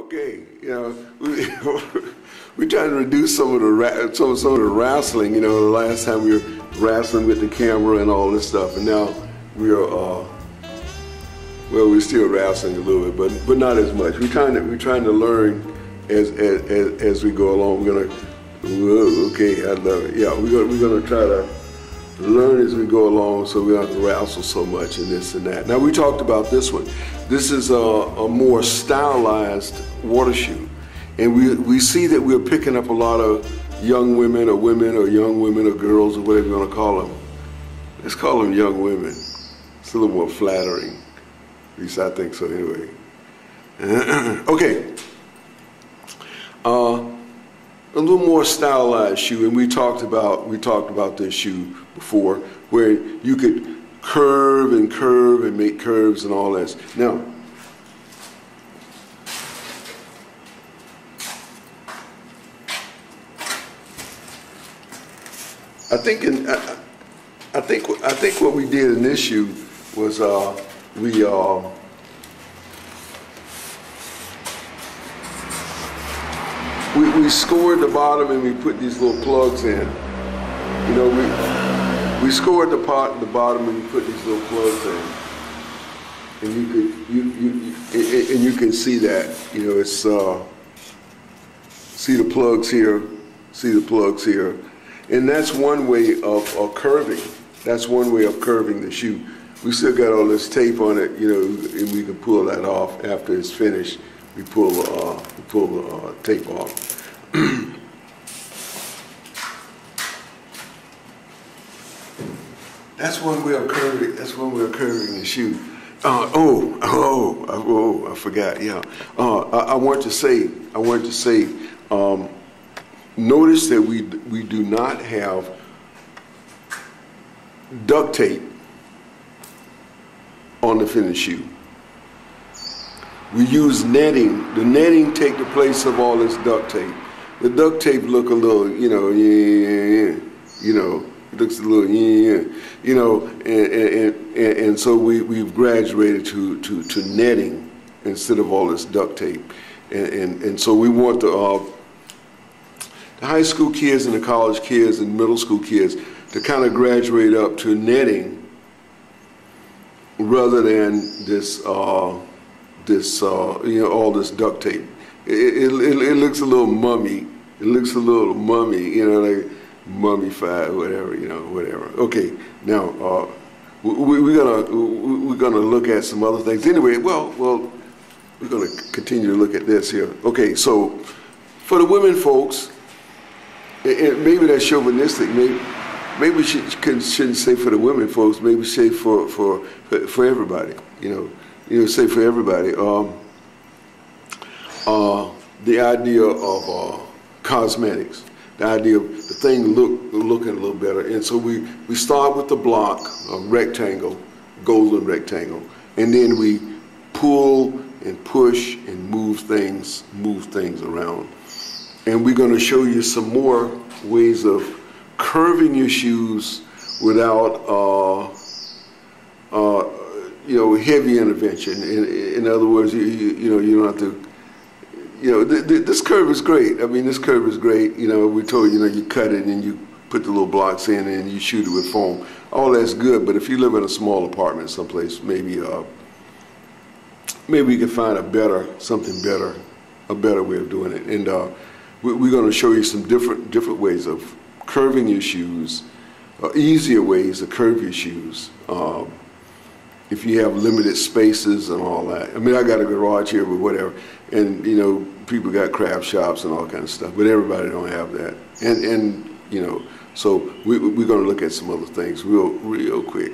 Okay, we're trying to reduce some of the wrestling. The last time we were wrestling with the camera and all this stuff, and now we are well, we're still wrestling a little bit, but not as much. We're trying to learn as we go along. Okay, I love it. Yeah, we're gonna try to learn as we go along, so we don't have to wrestle so much and this and that. Now, we talked about this one. This is a more stylized water shoe, and we see that we're picking up a lot of young women or young women or girls or whatever you want to call them. Let's call them young women. It's a little more flattering. At least I think so anyway. Okay. A little more stylized shoe, and we talked about this shoe before, where you could curve and make curves and all that. Now, I think what we did in this shoe was we scored the bottom and we put these little plugs in. We scored the bottom and we put these little plugs in, and you can see that. It's see the plugs here, and that's one way of curving. That's one way of curving the shoe. We still got all this tape on it, and we can pull that off after it's finished. We pull the tape off. That's one way of curving. That's one way of curving the shoe. I forgot. Yeah. I want to say. Notice that we do not have duct tape on the finished shoe. We use netting. The netting take the place of all this duct tape. The duct tape look a little, it looks a little, and so we've graduated to netting instead of all this duct tape, and so we want the high school kids and the college kids and middle school kids to kind of graduate up to netting rather than all this duct tape. It looks a little mummy. It looks a little mummy, like mummified, whatever. Okay, now we're gonna look at some other things. Anyway, well, we're gonna continue to look at this here. Okay, so for the women folks, and maybe that's chauvinistic. Maybe we shouldn't say for the women folks. Maybe say for everybody. Say for everybody. The idea of cosmetics, the idea of the thing looking a little better, and so we start with the block, a rectangle, golden rectangle, and then we pull and push and move things around, and we're going to show you some more ways of curving your shoes without heavy intervention. In other words, you don't have to. This curve is great. I mean, this curve is great. We told you cut it and you put the little blocks in and you shoot it with foam. All that's good, but if you live in a small apartment someplace, maybe we can find a better way of doing it. And we're going to show you some different ways of curving your shoes, easier ways to curve your shoes. If you have limited spaces and all that. I mean, I got a garage here, but whatever. And, people got craft shops and all kinds of stuff, but everybody don't have that. And so we're going to look at some other things real quick.